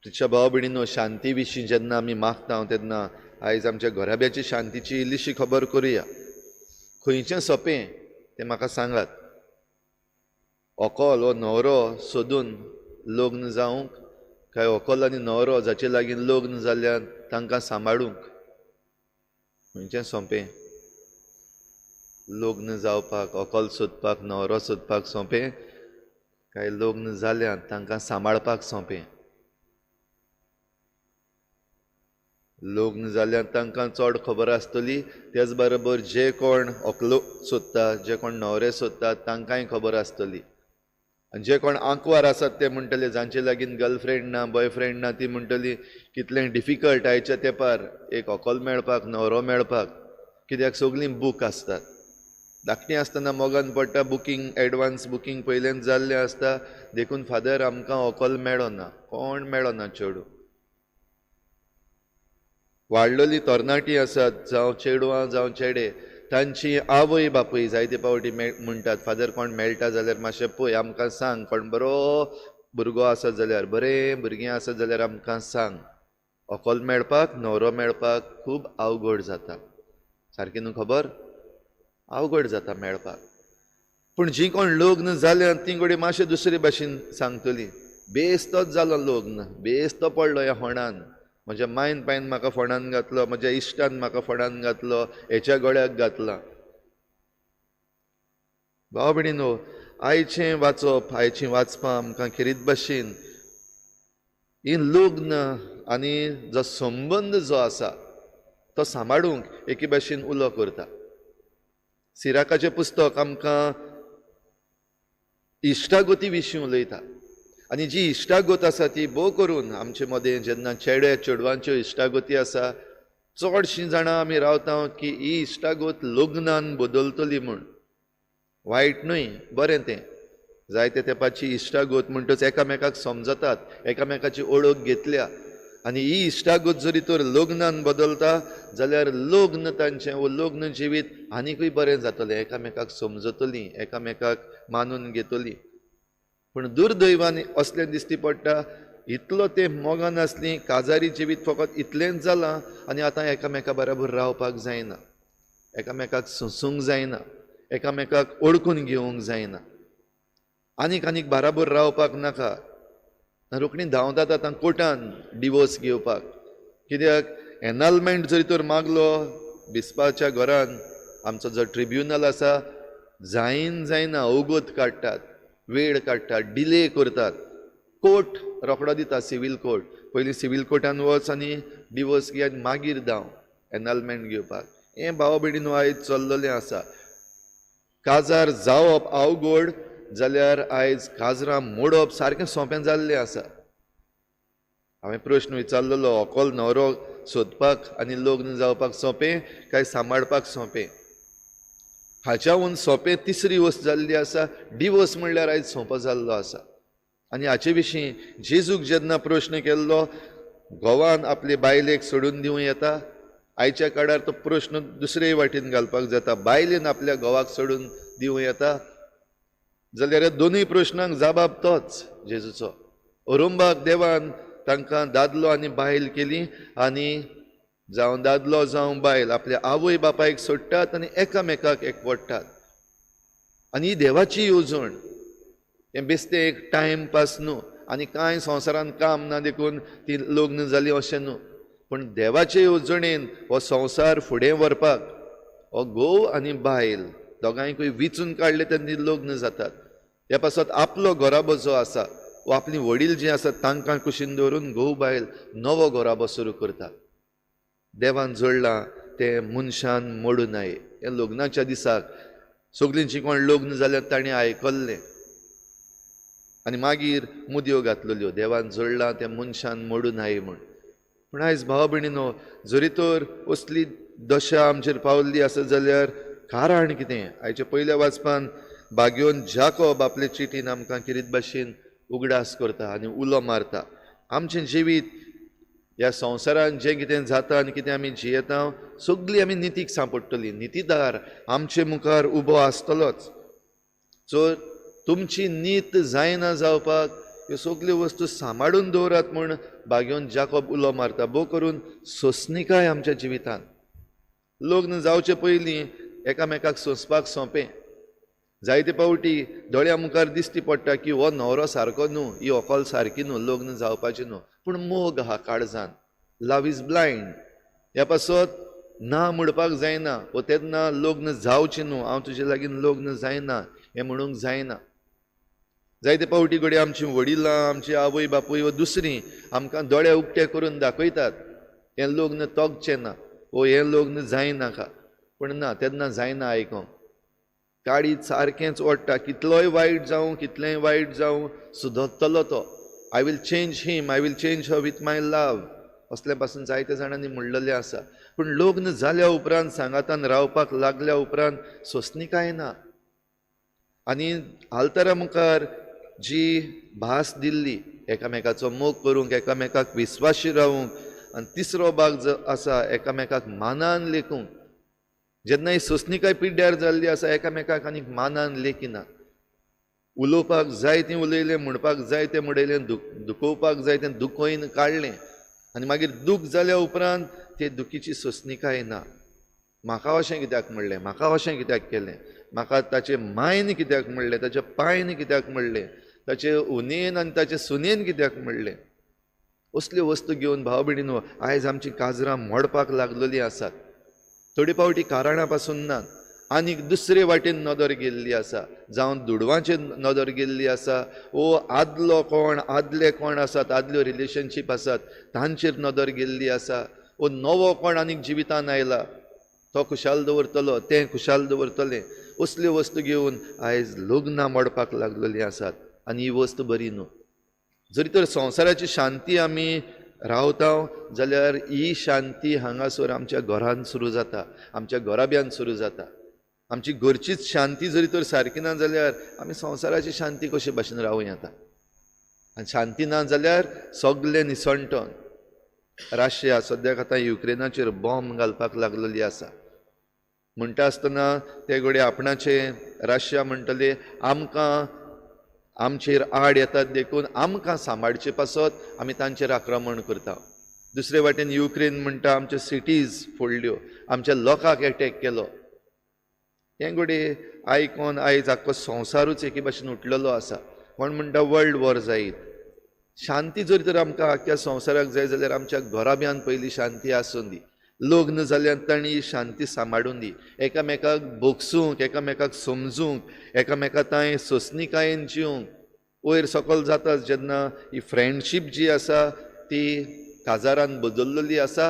तुझ्या भाव भयणीनो, शांती विशीं जेन्ना आमी मागता तेन्ना आयज आमच्या घराब्याची शांतीची इल्लीशी खबर करुया. खंयचें सोंपें तें म्हाका सांगात. व्हंकल वो न्हवरो सोदून लग्न जावंक, काय व्हंकल आनी न्हवरो जाचे लागीं लग्न जाल्ल्यान तांकां सांबाळूंक? खंयचें सोंपें? लग्न जावपाक, व्हंकल सोदपाक, न्हवरो सोदपाक सोंपें, काय लग्न जाल्ल्यान तांकां सांबाळपाक सोंपें? लग्न जाल्ल्यान तांकां चड खबर आसतली, तेच बरोबर जे कोण व्हंकलो सोदतात, जे कोण न्हवरे सोदतात तांकांय खबर आसतली. आनी जे कोण आंकवार आसात ते म्हणटले, जांचे लागीं गर्लफ्रेंड ना, बॉयफ्रेंड ना, ती म्हणटली कितलें डिफिकल्ट आयच्या तेंपार एक व्हंकल मेळपाक, न्हवरो मेळपाक. कित्याक सगळीं बूक आसतात. धाकटीं आसतना मोगान पडटा, बुकींग एडवान्स बुकींग पयलेंच जाल्लें आसता, देखून फादर आमकां व्हंकल मेळ्ळो ना, कोण मेळ्ळो ना चेडूं. वाडलेलीं तरणाटीं आसात, जावं चेडवां जावं चेडे, तांची आवय बापूय जायते फावटी म्हणटात, फादर कोण मेळटा जाल्यार मातशें पळय, आमकां सांग. कोण बरो भुरगो आसत जाल्यार, बरें भुरगें आसत जाल्यार आमकां सांग. व्हंकल मेळपाक, न्हवरो मेळपाक खूब अवघड जाता. सारकें न्हू खबर? अवघड जाता मेळपाक. पूण जीं कोण लग्न जाल्यात तीं घोडी मातशें दुसरे भाशेन सांगतलीं. बेस्तोच जालो लग्न, बेस्तो पडलो ह्या फोंडान, म्हज्या मायन पायन म्हाका फोंडान घातलो, म्हज्या इश्टान म्हाका फोंडान घातलो, हेच्या गळ्याक घातला. भाव भयणीनो, आयचें वाचप, आयचीं वाचपां आमकां खेरीत भाशेन ही लग्न आनी जो संबंद जो आसा तो सांबाळूंक एके भाशेन उलो करता. सिराकाचें पुस्तक आमकां इश्टागती विशीं उलयता. आनी जी इश्टागत आसा ती भोव करून आमचे मदें जेन्ना चेडे चेडवांच्यो इश्टागती आसा, चडशीं जाणां आमी रावता की ही इश्टागत लग्नान बदलतली म्हूण. वायट न्हय, बरें तें. जायते तेंपाची इश्टागत म्हणटच एकामेकाक समजतात, एकामेकाची ओळख घेतल्या. आनी ही इश्टागत जरी तर लग्नान बदलता जाल्यार लग्न तांचें वो लग्न जिवीत आनीकूय बरें जातलें, एकामेकाक समजतलीं, एकामेकाक मानून घेतलीं. पूण दुर्दैवान असलें दिश्टी पडटा, इतलो तें मोगान आसलीं, काजारी जिवीत फकत इतलेंच जालां आनी आतां एकामेका बराबर रावपाक जायना, एकामेकाक सोंसूंक जायना, एकामेकाक ओळखून घेवंक जायना. आनीक बराबर रावपाक नाका. रोखडीं धांवतात आतां कोर्टान डिवोर्स घेवपाक. कित्याक एनालमेंट जरी तर मागलो बिस्पाच्या घरान, आमचो जो ट्रिब्युनल आसा, जायना ओगोत काडटात, वेळ काडटात, डिले करतात. कोर्ट रोखडो दिता, सिवील कोर्ट. पयलीं सिवील कोर्टान वच आनी डिवोर्स घे आनी मागीर धांव एनालमेंट घेवपाक. हें भाव भयणीनो आयज चल्ललें आसा. काजार जावप अवघड जाल्यार आयज काजरां मोडप सारकें सोंपें जाल्लें आसा. हांवें प्रश्न विचारलेलो, व्हंकल न्हवरो सोदपाक आनी लग्न जावपाक सोंपें काय सांबाळपाक सोंपें? हाच्याहून सोंपें तिसरी वस्त जाल्ली आसा, डिवोर्स म्हणल्यार आयज सोंपो जाल्लो आसा. आनी हाचे विशीं जेजूक जेन्ना प्रश्न केल्लो, घोवान आपले बायलेक सोडून दिवं येता, आयच्या काळार तो प्रश्न दुसरे वाटेन घालपाक जाता, बायलेन आपल्या घोवाक सोडून दिवं येता, जाल्यार ह्या दोनूय प्रश्नांक जबाब तोच जेजूचो. अरुंबाक देवान तांकां दादलो आनी बायल केली, आनी जावं दादलो जावं बायल आपल्या आवय बापायक सोडटात आनी एकामेकाक एकवटतात. आनी ही देवाची येवजण. हें बेश्टें एक टायम पास न्हू, आनी कांय संवसारान काम ना देखून ती लग्न जाली अशें न्हू. पूण देवाचे येवजणेन हो संवसार फुडें व्हरपाक हो घोव आनी बायल दोगांयकूय विचून काडले तेन्ना लग्न जातात. ह्या पासत आपलो घोराबो जो आसा, वो आपली वडील जीं आसात तांकां कुशीन दवरून घोव बायल नवो घोराबो सुरू करतात. देवान जोडलां तें मनशान मोडूं नये. हें लग्नाच्या दिसाक सगळींचीं कोण लग्न जाल्यार ताणें आयकल्लें आनी मागीर मुदयो घातलेल्यो, देवान जोडलां तें मनशान मोडूं नये म्हूण. पूण आयज भाव भयणीनो, जरी तर असली दशा आमचेर पावल्ली आसत जाल्यार कारण कितें? आयच्या पयल्या वाचपान बागयोन जाकोब आपले चिटीन आमकां किरीत भाशेन उगडास करता आनी उलो मारता. आमचें जिवीत ह्या संवसारान जें कितें जाता आनी कितें आमी जियेता, सगळीं आमी नितीक सांपडटलीं. नितीदार आमचे मुखार उबो आसतलोच. सो तुमची नीत जायना जावपाक ह्यो सगल्यो वस्तू सांबाळून दवरात म्हूण बागेवन जाकोब उलो मारता. भोव करून सोंसणीकाय आमच्या जिवितांत. लग्न जावचे पयलीं एकामेकाक सोंसपाक सोंपें. जायते पावटी दोळ्या मुखार दिश्टी पडटा की हो न्हवरो सारको न्हू, ही व्हंकल सारकी न्हू, लग्न जावपाचें न्हू. पूण मोग आहा काळजान. Love is blind. ह्या पासत ना म्हणपाक जायना, वो तेन्ना लग्न जावचें न्हू, हांव तुजे लागीं लग्न जायना हें म्हणूंक जायना. जायते पावटी घडये आमचीं वडिलां, आमची आवय बापूय वा दुसरीं आमकां दोळे उक्ते करून दाखयतात हें लग्न तोगचें ना, वो हें लग्न जायनाका. पूण ना, तेन्ना जायना आयकोंक. काळीज सारकेंच ओडटा. कितलोय वायट जावं, कितलेंय वायट जावं, सुदरतलो तो. I will change him, I will change her with my love. असले पासून जायते जाणांनी म्हणलेलें आसा. पूण लग्न जाल्या उपरांत, सांगातान रावपाक लागल्या उपरांत सोंसणीकाय ना. आनी आल्तारा मुखार जी भास दिल्ली एकामेकाचो मोग करूंक, एकामेकाक विस्वाशी रावूंक, आनी तिसरो भाग आसा एकामेकाक मानान लेखूंक. जेन्ना ही सोंसणीकाय पिड्ड्यार जाल्ली आसा, एकामेकाक आनीक मानान लेखिना. उलोवपाक जाय तें उलयलें, म्हणपाक जाय तें म्हणयलें, दुखोवपाक जाय तें दुखोवन काडलें. आनी मागीर दूख जाल्या उपरांत ते दुखीची सोंसणीकाय ना. म्हाका अशें कित्याक म्हणलें, म्हाका अशें कित्याक केलें, म्हाका ताचे मायन कित्याक म्हणलें, ताच्या पायन कित्याक म्हणलें, ताचे उनेन आनी ताचे सुनेन कित्याक म्हणलें. असल्यो वस्तू घेवन भाव भयणीनो आयज आमची काजरां मोडपाक लागलेलीं आसात. थोडी पावटी कारणां पासून नात, आनीक दुसरे वाटेन नदर गेल्ली आसा. जावं दुडवांचेर नदर गेल्ली आसा, वो आदलो कोण, आदले कोण आसात, आदल्यो रिलेशनशीप आसात तांचेर नदर गेल्ली आसा. वो नवो कोण आनीक जिवितान आयला, तो खुशाल दवरतलो, तें खुशाल दवरतलें. असल्यो वस्तू घेवन आयज लग्नां मोडपाक लागलेलीं आसात. आनी ही वस्त बरी न्हू. जरी तर संवसाराची शांती आमी रावता जाल्यार ही शांती हांगासर आमच्या घरांत सुरू जाता, आमच्या घराब्यान सुरू जाता. आमची घरचीच शांती जरी तर सारकी ना जाल्यार आमी संवसाराची शांती कशे भाशेन रावूं येता. आनी शांती ना जाल्यार सगळें निसणटोन. रशिया सद्याक आतां युक्रेनाचेर बॉम्ब घालपाक लागलेली आसा. म्हणटा आसतना ते घडये आपणाचे रशिया म्हणटले आमकां आमचेर आड येतात देखून आमकां सांबाळचे पासत आमी तांचेर आक्रमण करता. दुसरे वाटेन युक्रेन म्हणटा आमच्यो सिटीज फोडल्यो, आमच्या लोकांक एटॅक केलो. हें घडये आयकोन आयज आख्खो संवसारूच एके भाशेन उठलेलो आसा. कोण म्हणटा वर्ल्ड वॉर जायत. शांती जरी तर आमकां आख्ख्या संवसाराक जाय जाल्यार आमच्या घराब्यान पयली शांती आसूं दी. लग्न जाल्यार तांणी शांती सांबाळून दी. एकामेकाक भोगसूंक, एकामेकाक समजूंक, एकामेका तांय सोंसणीकायेन जिवंक. वयर सकयल जाता जेन्ना ही फ्रेंडशीप जी आसा ती काजारान बदललेली आसा.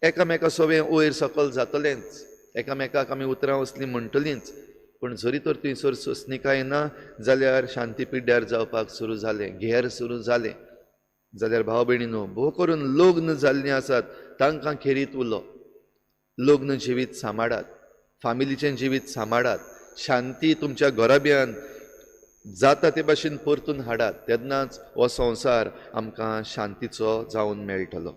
एकामेका सवें वयर सकयल जातलेंच, एकामेकाक आमी उतरां असलीं म्हणटलींच. पूण जरी तर थंयसर सोंसणीकाय ना जाल्यार शांती पिड्ड्यार जावपाक सुरू जालें, घेर सुरू जालें. जाल्यार भाव भयणीनो, भोव करून लग्न जाल्लीं आसात तांकां खेरीत उलो. लग्न जिवीत सांबाळात, फामिलीचें जिवीत सांबाळात. शांती तुमच्या घराब्यान जाता ते भाशेन परतून हाडात. तेन्नाच हो संवसार आमकां शांतीचो जावन मेळटलो.